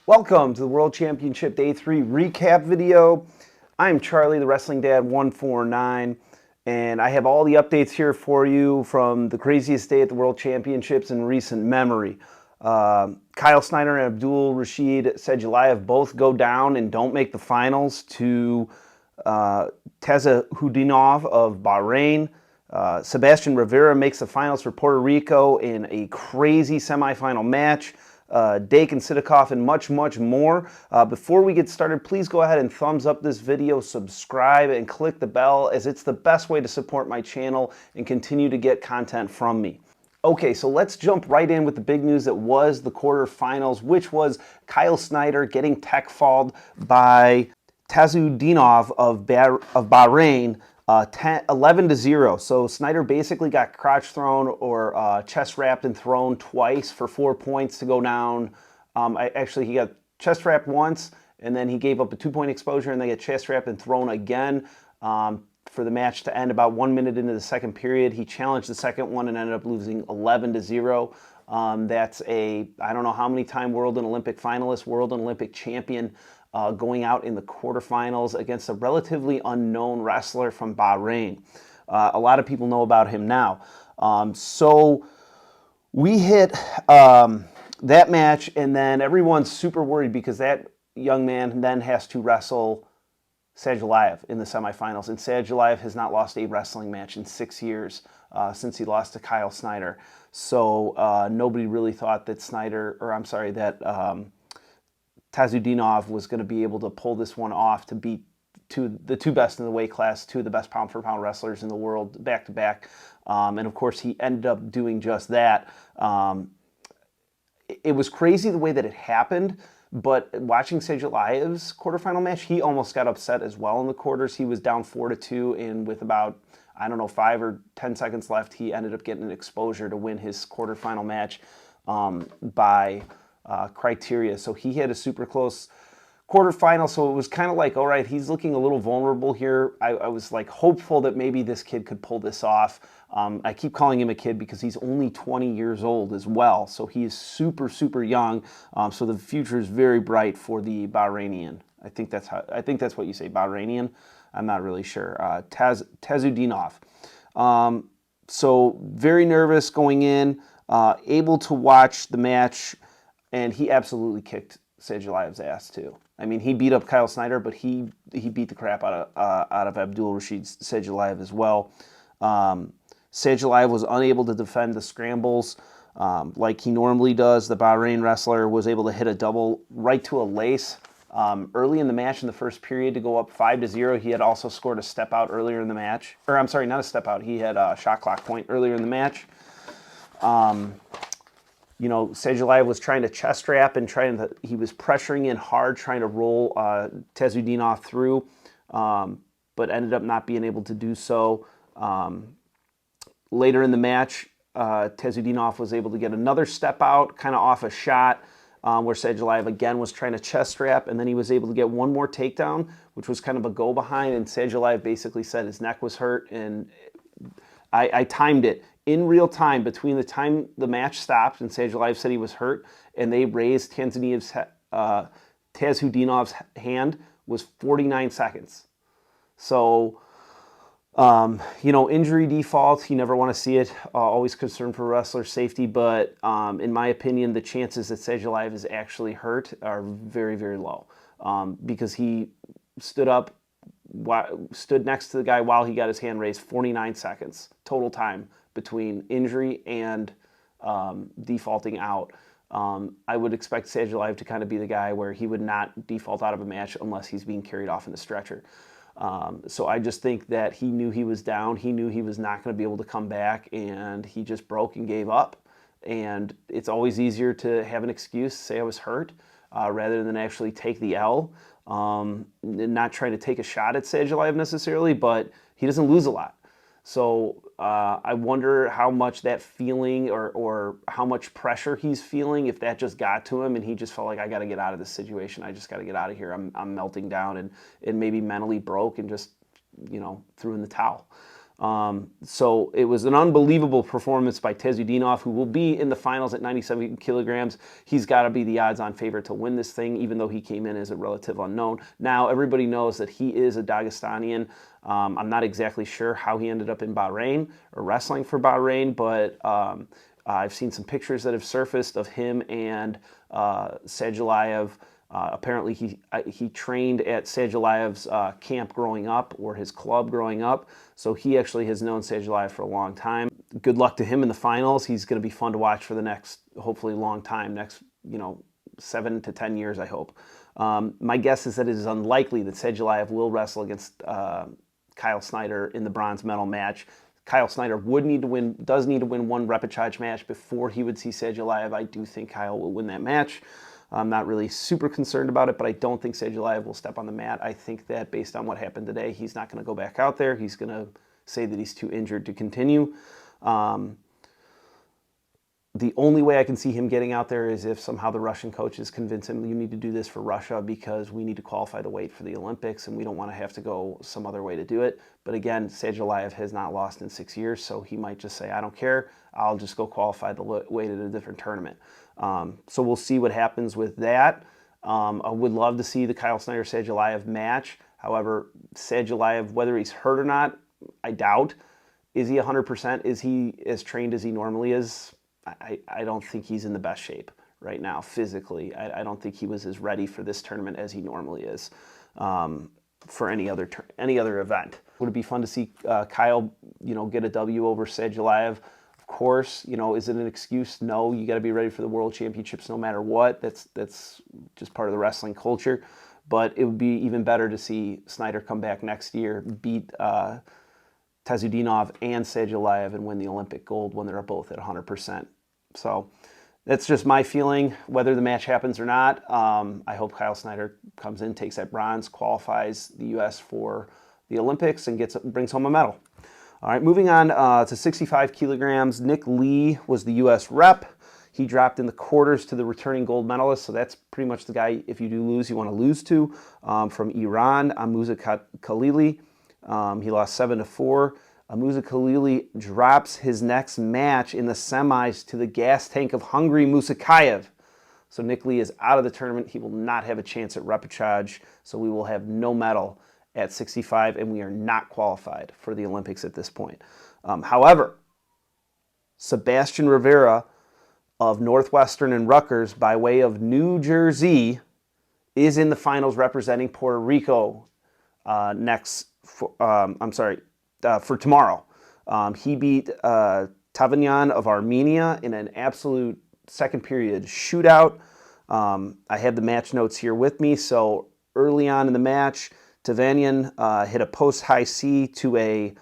Welcome to the World Championship Day 3 recap video. I'm Charlie, the Wrestling Dad 149, and I have all the updates here for you from the craziest day at the World Championships in recent memory. Kyle Snyder and Abdul Rashid Sadulaev both go down and don't make the finals to Tazudinov of Bahrain. Sebastian Rivera makes the finals for Puerto Rico in a crazy semifinal match. Dake and Sidakov, and much more. Before we get started, please go ahead and thumbs up this video, subscribe, and click the bell, as it's the best way to support my channel and continue to get content from me. Okay, so let's jump right in with the big news that was the quarterfinals, which was Kyle Snyder getting tech-falled by Tazudinov of Bahrain, 11-0. So Snyder basically got crotch thrown or chest wrapped and thrown twice for 4 points to go down. He got chest wrapped once, and then he gave up a 2-point exposure, and then got chest wrapped and thrown again for the match to end about 1 minute into the second period. He challenged the second one and ended up losing 11-0. That's I don't know how many time world and Olympic finalist, world and Olympic champion, going out in the quarterfinals against a relatively unknown wrestler from Bahrain. A lot of people know about him now. So we hit that match, and then everyone's super worried because that young man then has to wrestle Sadulaev in the semifinals. And Sadulaev has not lost a wrestling match in 6 years since he lost to Kyle Snyder. So nobody really thought that Tazudinov was going to be able to pull this one off to beat the two best in the weight class, two of the best pound-for-pound wrestlers in the world back-to-back. And, of course, he ended up doing just that. It was crazy the way that it happened, but watching Sadulaev's quarterfinal match, he almost got upset as well in the quarters. He was down 4-2, and with about, 5 or 10 seconds left, he ended up getting an exposure to win his quarterfinal match by criteria. So he had a super close quarterfinal, so it was kind of like, all right, he's looking a little vulnerable here. I was like hopeful that maybe this kid could pull this off. I keep calling him a kid because he's only 20 years old as well, so he is super young. So the future is very bright for the Bahrainian. I think that's what you say, Bahrainian. I'm not really sure. Tazudinov. So very nervous going in, able to watch the match. And he absolutely kicked Sadulaev's ass too. I mean, he beat up Kyle Snyder, but he beat the crap out of Abdul Rashid Sadulaev as well. Sadulaev was unable to defend the scrambles like he normally does. The Bahrain wrestler was able to hit a double right to a lace early in the match in the first period to go up 5-0. He had also scored a step out earlier in the match. Or I'm sorry, not a step out. He had a shot clock point earlier in the match. Sadulaev was trying to chest wrap and he was pressuring in hard, trying to roll Tazudinov through, but ended up not being able to do so. Later in the match, Tazudinov was able to get another step out, kind of off a shot, where Sadulaev again was trying to chest wrap, and then he was able to get one more takedown, which was kind of a go behind, and Sadulaev basically said his neck was hurt, and I timed it. In real time, between the time the match stopped and Sadulaev said he was hurt, and they raised Tazudinov's hand, was 49 seconds. So, injury default, you never want to see it. Always concerned for wrestler safety, but in my opinion, the chances that Sadulaev is actually hurt are very low because he stood next to the guy while he got his hand raised. 49 seconds total time between injury and defaulting out. I would expect Sadulaev to kind of be the guy where he would not default out of a match unless he's being carried off in the stretcher. So I just think that he knew he was down. He knew he was not going to be able to come back, and he just broke and gave up. And it's always easier to have an excuse, say I was hurt, rather than actually take the L. Not trying to take a shot at Sadulaev necessarily, but he doesn't lose a lot. So I wonder how much that feeling or how much pressure he's feeling, if that just got to him and he just felt like, I got to get out of this situation. I just got to get out of here. I'm melting down, and maybe mentally broke and just, threw in the towel. So it was an unbelievable performance by Tazudinov, who will be in the finals at 97 kilograms. He's got to be the odds-on favorite to win this thing, even though he came in as a relative unknown. Now, everybody knows that he is a Dagestanian. I'm not exactly sure how he ended up in Bahrain or wrestling for Bahrain, but I've seen some pictures that have surfaced of him and Sadulaev. Apparently, he trained at Sadulaev's camp growing up, or his club growing up, so he actually has known Sadulaev for a long time. Good luck to him in the finals. He's going to be fun to watch for the next, hopefully, long time, next, 7 to 10 years, I hope. My guess is that it is unlikely that Sadulaev will wrestle against Kyle Snyder in the bronze medal match. Kyle Snyder does need to win one repechage match before he would see Sadulaev. I do think Kyle will win that match. I'm not really super concerned about it, but I don't think Sadulaev will step on the mat. I think that based on what happened today, he's not going to go back out there. He's going to say that he's too injured to continue. The only way I can see him getting out there is if somehow the Russian coaches convince him, you need to do this for Russia because we need to qualify the weight for the Olympics and we don't want to have to go some other way to do it. But again, Sadulaev has not lost in 6 years, so he might just say, I don't care, I'll just go qualify the weight at a different tournament. So we'll see what happens with that. I would love to see the Kyle Snyder-Sadulaev match. However, Sadulaev, whether he's hurt or not, I doubt. Is he 100%? Is he as trained as he normally is? I don't think he's in the best shape right now physically. I don't think he was as ready for this tournament as he normally is for any other event. Would it be fun to see Kyle, get a W over Sadulaev? Of course. Is it an excuse? No. You got to be ready for the World Championships no matter what. That's just part of the wrestling culture. But it would be even better to see Snyder come back next year, beat Tazudinov and Sadulaev, and win the Olympic gold when they're both at 100%. So that's just my feeling, whether the match happens or not. I hope Kyle Snyder comes in, takes that bronze, qualifies the U.S. for the Olympics, and brings home a medal. All right, moving on to 65 kilograms. Nick Lee was the U.S. rep. He dropped in the quarters to the returning gold medalist, so that's pretty much the guy, if you do lose, you want to lose to. From Iran, Amuza Khalili. He lost 7-4. Amuza Khalili drops his next match in the semis to the gas tank of Hungary, Musakayev. So Nick Lee is out of the tournament. He will not have a chance at repechage, so we will have no medal at 65, and we are not qualified for the Olympics at this point. However, Sebastian Rivera of Northwestern and Rutgers, by way of New Jersey, is in the finals representing Puerto Rico for tomorrow. He beat Tavanyan of Armenia in an absolute second period shootout. I have the match notes here with me. So early on in the match, Tavanyan hit a post high C to a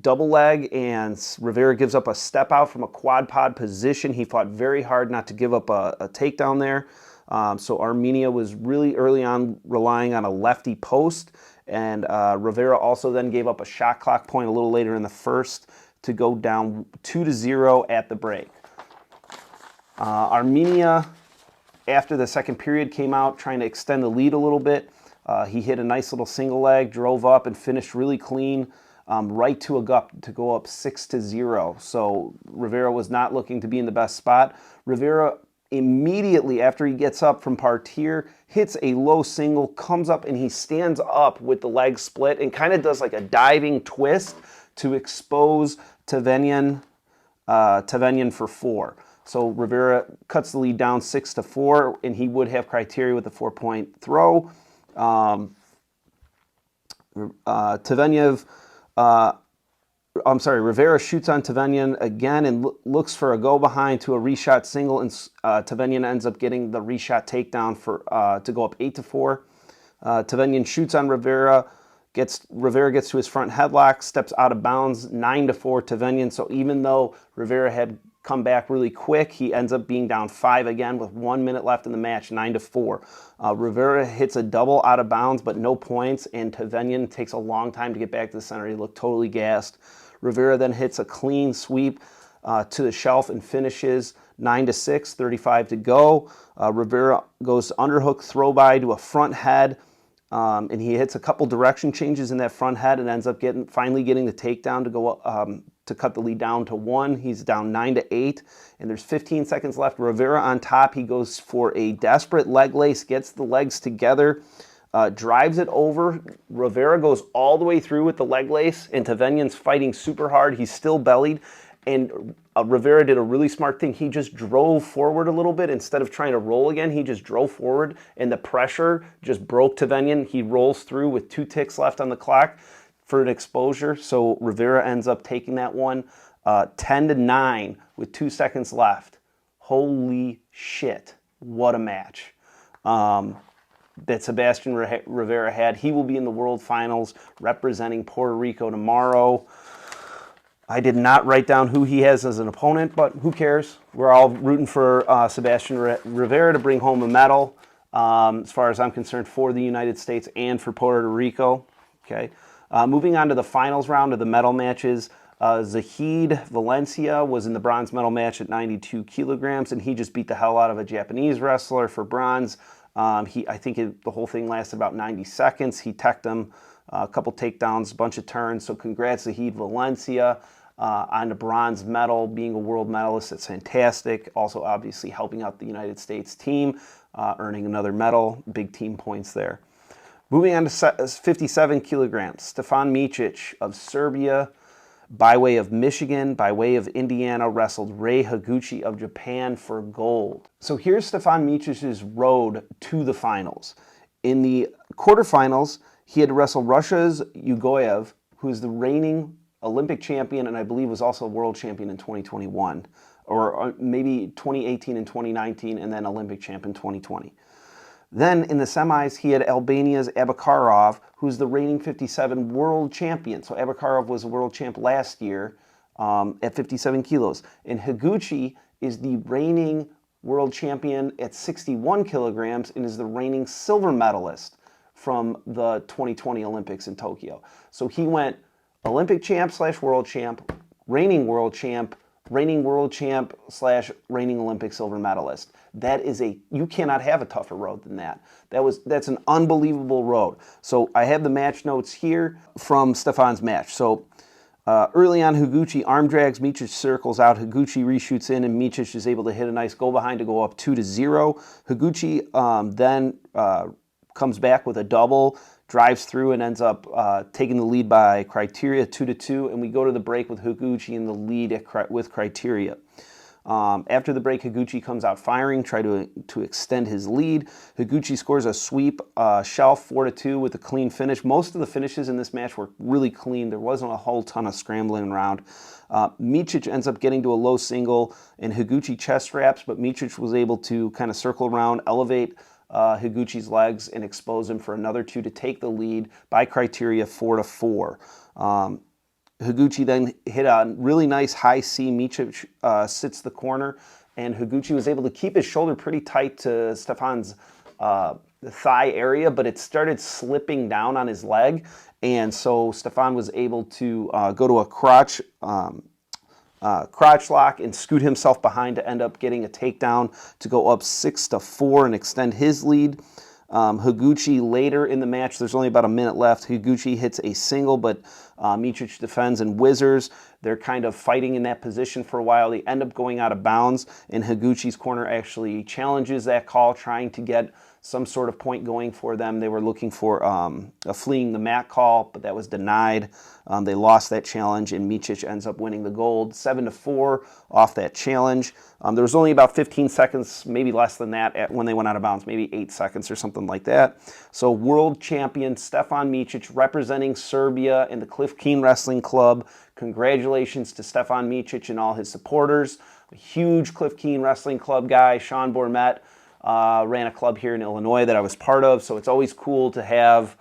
double leg, and Rivera gives up a step out from a quad pod position. He fought very hard not to give up a takedown there. So Armenia was really early on relying on a lefty post, and Rivera also then gave up a shot clock point a little later in the first to go down 2-0 at the break. Armenia, after the second period, came out trying to extend the lead a little bit. He hit a nice little single leg, drove up, and finished really clean, right to a gut to go up 6-0. So Rivera was not looking to be in the best spot. Rivera immediately after he gets up from parterre, hits a low single, comes up, and he stands up with the leg split and kind of does like a diving twist to expose Tavanyan for 4. So Rivera cuts the lead down 6-4, and he would have criteria with a 4-point throw. Rivera shoots on Tavanyan again and looks for a go behind to a reshot single, and Tavanyan ends up getting the reshot takedown to go up 8-4. Tavanyan shoots on Rivera, Rivera gets to his front headlock, steps out of bounds, 9-4 Tavanyan. So even though Rivera had come back really quick, he ends up being down 5 again with 1 minute left in the match, 9-4. Rivera hits a double out of bounds, but no points, and Tavanyan takes a long time to get back to the center. He looked totally gassed. Rivera then hits a clean sweep to the shelf and finishes 9-6, 35 to go. Rivera goes underhook throw by to a front head and he hits a couple direction changes in that front head and ends up finally getting the takedown to go to cut the lead down to 1. He's down 9-8, and there's 15 seconds left. Rivera on top. He goes for a desperate leg lace, gets the legs together, drives it over. Rivera goes all the way through with the leg lace, and Tavenian's fighting super hard. He's still bellied, and Rivera did a really smart thing. He just drove forward a little bit. Instead of trying to roll again, he just drove forward, and the pressure just broke Tavenian. He rolls through with 2 ticks left on the clock for an exposure, so Rivera ends up taking that one 10-9 with 2 seconds left. Holy shit, what a match that Sebastian Rivera had. He will be in the World Finals representing Puerto Rico tomorrow. I did not write down who he has as an opponent, but who cares? We're all rooting for Sebastian Rivera to bring home a medal, as far as I'm concerned, for the United States and for Puerto Rico. Okay. Moving on to the finals round of the medal matches, Zahid Valencia was in the bronze medal match at 92 kilograms, and he just beat the hell out of a Japanese wrestler for bronze. I think the whole thing lasted about 90 seconds. He teched him, a couple takedowns, a bunch of turns. So congrats, Zahid Valencia, on the bronze medal, being a world medalist. That's fantastic. Also, obviously, helping out the United States team, earning another medal. Big team points there. Moving on to 57 kilograms, Stefan Micic of Serbia, by way of Michigan, by way of Indiana, wrestled Rei Higuchi of Japan for gold. So here's Stefan Micic's road to the finals. In the quarterfinals, he had to wrestle Russia's Ugoyev, who is the reigning Olympic champion and I believe was also a world champion in 2021, or maybe 2018 and 2019, and then Olympic champ in 2020. Then in the semis, he had Albania's Abakarov, who's the reigning 57 world champion. So Abakarov was a world champ last year at 57 kilos. And Higuchi is the reigning world champion at 61 kilograms and is the reigning silver medalist from the 2020 Olympics in Tokyo. So he went Olympic champ / world champ, reigning world champ / reigning Olympic silver medalist. That is you cannot have a tougher road than that. That's an unbelievable road. So I have the match notes here from Stefan's match. So early on, Higuchi arm drags, Micic circles out, Higuchi reshoots in, and Micic is able to hit a nice go behind to go up 2-0. Higuchi then comes back with a double, drives through, and ends up taking the lead by Criteria 2-2, and we go to the break with Higuchi in the lead with Criteria. After the break, Higuchi comes out firing, try to extend his lead. Higuchi scores a sweep shelf 4-2 with a clean finish. Most of the finishes in this match were really clean. There wasn't a whole ton of scrambling around. Micic ends up getting to a low single, and Higuchi chest wraps, but Micic was able to kind of circle around, elevate Higuchi's legs, and expose him for another 2 to take the lead by Criteria 4-4. Higuchi then hit a really nice high C. Micic sits the corner, and Higuchi was able to keep his shoulder pretty tight to Stefan's thigh area, but it started slipping down on his leg, and so Stefan was able to go to a crotch lock and scoot himself behind to end up getting a takedown to go up 6-4 and extend his lead. Higuchi later in the match, there's only about a minute left, Higuchi hits a single, but Micic defends and whizzers. They're kind of fighting in that position for a while. They end up going out of bounds, and Higuchi's corner actually challenges that call, trying to get some sort of point going for them. They were looking for a fleeing the mat call, but that was denied. They lost that challenge, and Micic ends up winning the gold 7-4 off that challenge. There was only about 15 seconds, maybe less than that, when they went out of bounds, maybe 8 seconds or something like that. So world champion Stefan Micic representing Serbia and the Cliff Keen Wrestling Club. Congratulations to Stefan Micic and all his supporters. A huge Cliff Keen Wrestling Club guy. Sean Bourmet ran a club here in Illinois that I was part of, so it's always cool to have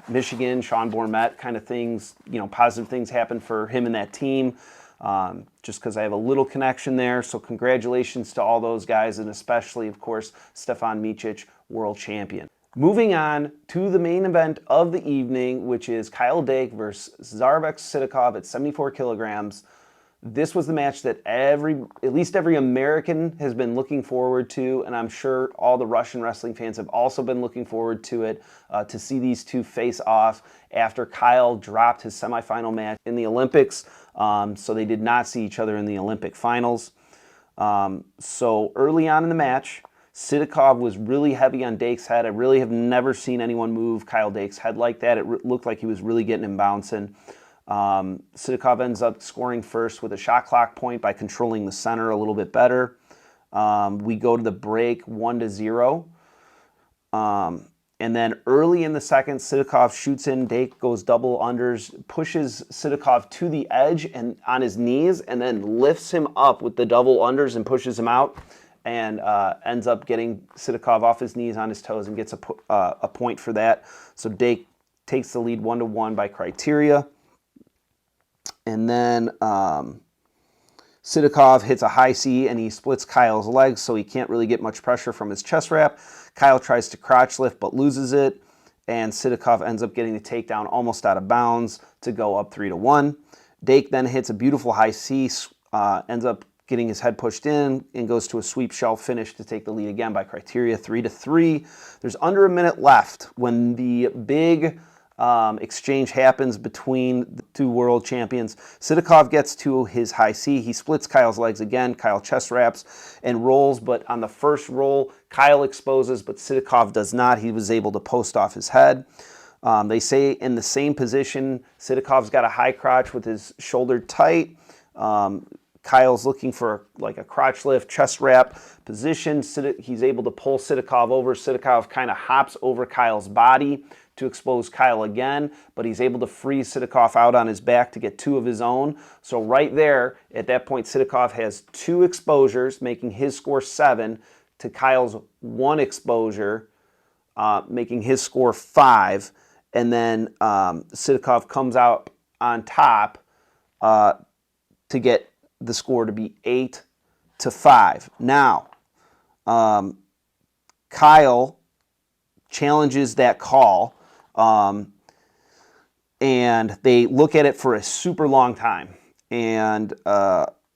Michigan, Sean Bourmet kind of things, positive things happen for him and that team, just because I have a little connection there. So congratulations to all those guys, and especially, of course, Stefan Micic, world champion. Moving on to the main event of the evening, which is Kyle Dake versus Zarubek Sidakov at 74 kilograms. This was the match that at least every American has been looking forward to, and I'm sure all the Russian wrestling fans have also been looking forward to it, to see these two face off after Kyle dropped his semifinal match in the Olympics, so they did not see each other in the Olympic finals. So early on in the match, Sidakov was really heavy on Dake's head. I really have never seen anyone move Kyle Dake's head like that. It looked like he was really getting him bouncing. Sidakov ends up scoring first with a shot clock point by controlling the center a little bit better. We go to the break 1-0. And then early in the second, Sidakov shoots in. Dake goes double unders, pushes Sidakov to the edge and on his knees, and then lifts him up with the double unders and pushes him out, and ends up getting Sidakov off his knees on his toes and gets a point for that. So Dake takes the lead 1-1 by criteria. And then Sidakov hits a high C and he splits Kyle's legs, so he can't really get much pressure from his chest wrap. Kyle tries to crotch lift but loses it, and Sidakov ends up getting the takedown almost out of bounds to go up 3-1. Dake then hits a beautiful high C, ends up getting his head pushed in, and goes to a sweep shell finish to take the lead again by criteria 3-3. There's under a minute left when the big exchange happens between the two world champions. Sidakov gets to his high C. He splits Kyle's legs again. Kyle chest wraps and rolls, but on the first roll, Kyle exposes, but Sidakov does not. He was able to post off his head. They say in the same position, Sidakov's got a high crotch with his shoulder tight. Kyle's looking for like a crotch lift, chest wrap position. He's able to pull Sidakov over. Sidakov kind of hops over Kyle's body to expose Kyle again, but he's able to freeze Sidakov out on his back to get two of his own. So right there, at that point, Sidakov has 2 exposures, making his score 7, to Kyle's 1 exposure, making his score 5. And then Sidakov comes out on top to get the score to be 8-5. Now, Kyle challenges that call, and they look at it for a super long time. And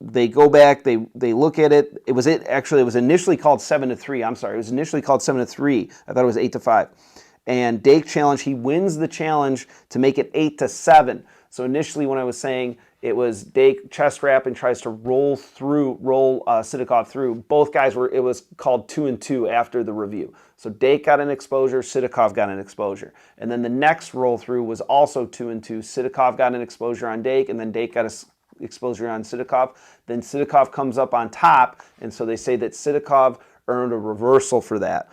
they go back, they look at it. It was initially called 7-3. I'm sorry, it was initially called 7-3. I thought it was 8-5. And Dake challenge, he wins the challenge to make it 8-7. So initially when I was saying it was Dake chest wrap and tries to roll Sidakov through, both guys it was called 2-2 after the review. So Dake got an exposure, Sidakov got an exposure. And then the next roll through was also 2-2. Sidakov got an exposure on Dake, and then Dake got an exposure on Sidakov. Then Sidakov comes up on top, and so they say that Sidakov earned a reversal for that,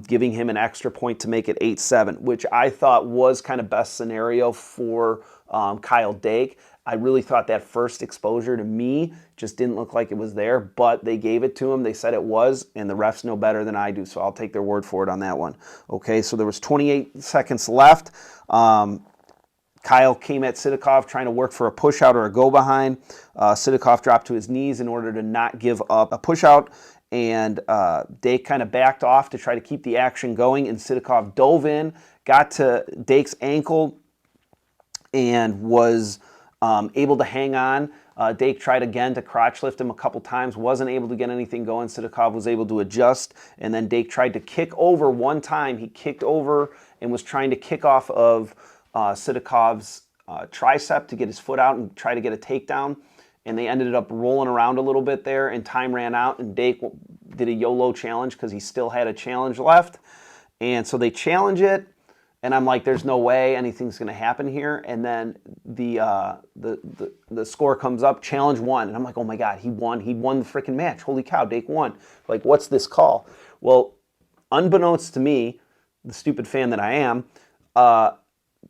giving him an extra point to make it 8-7, which I thought was kind of best scenario for Kyle Dake. I really thought that first exposure to me just didn't look like it was there, but they gave it to him. They said it was, and the refs know better than I do, so I'll take their word for it on that one. Okay, so there was 28 seconds left. Kyle came at Sidakov trying to work for a push out or a go behind. Sidakov dropped to his knees in order to not give up a push out, and Dake kind of backed off to try to keep the action going, and Sidakov dove in, got to Dake's ankle, and was able to hang on. Dake tried again to crotch lift him a couple times, wasn't able to get anything going. Sidakov was able to adjust, and then Dake tried to kick over one time. He kicked over and was trying to kick off of Sidakov's tricep to get his foot out and try to get a takedown, and they ended up rolling around a little bit there, and time ran out, and Dake did a YOLO challenge because he still had a challenge left. And so they challenge it, and I'm like, there's no way anything's going to happen here. And then the score comes up, challenge won. And I'm like, oh my God, he won. He won the freaking match. Holy cow, Dake won. Like, what's this call? Well, unbeknownst to me, the stupid fan that I am,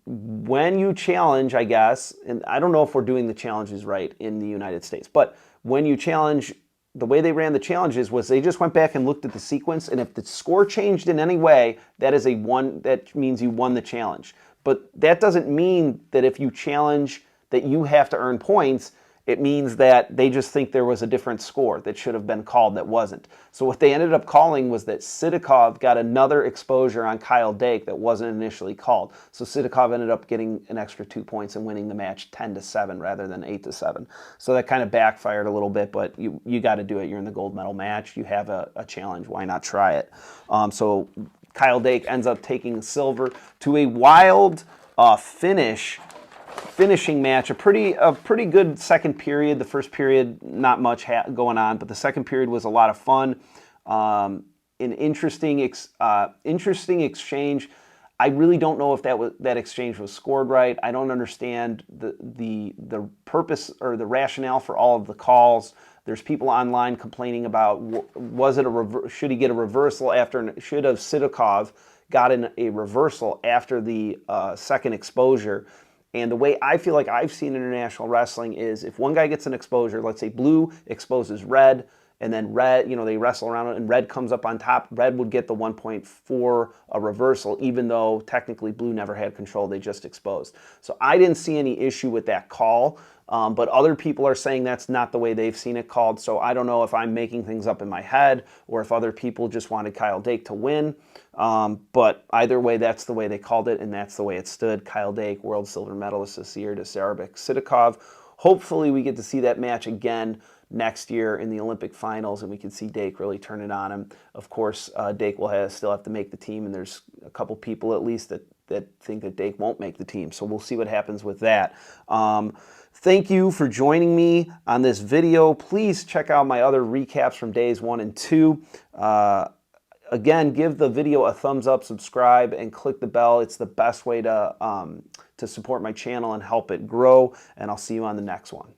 when you challenge, I guess, and I don't know if we're doing the challenges right in the United States, but when you challenge, the way they ran the challenges was they just went back and looked at the sequence, and if the score changed in any way, that means you won the challenge. But that doesn't mean that if you challenge that you have to earn points, it means that they just think there was a different score that should have been called that wasn't. So what they ended up calling was that Sidakov got another exposure on Kyle Dake that wasn't initially called. So Sidakov ended up getting an extra 2 points and winning the match 10-7 rather than 8-7. So that kind of backfired a little bit, but you got to do it. You're in the gold medal match. You have a challenge. Why not try it? So Kyle Dake ends up taking silver to a wild finishing match, a pretty good second period. The first period, not much going on, but the second period was a lot of fun. An interesting exchange. I really don't know if that exchange was scored right. I don't understand the purpose or the rationale for all of the calls. There's people online complaining about should he get a reversal should have Sidakov gotten a reversal after the second exposure. And the way I feel like I've seen international wrestling is if one guy gets an exposure, let's say blue exposes red, and then red, they wrestle around it, and red comes up on top, red would get the 1 point for a reversal, even though technically blue never had control, they just exposed. So I didn't see any issue with that call, but other people are saying that's not the way they've seen it called, so I don't know if I'm making things up in my head or if other people just wanted Kyle Dake to win. But either way, that's the way they called it, and that's the way it stood. Kyle Dake, world silver medalist this year, to Zarubek Sidakov. Hopefully we get to see that match again next year in the Olympic finals, and we can see Dake really turn it on him. Of course, Dake will still have to make the team, and there's a couple people at least that think that Dake won't make the team. So we'll see what happens with that. Thank you for joining me on this video. Please check out my other recaps from days 1 and 2. Again, give the video a thumbs up, subscribe, and click the bell. It's the best way to support my channel and help it grow, and I'll see you on the next one.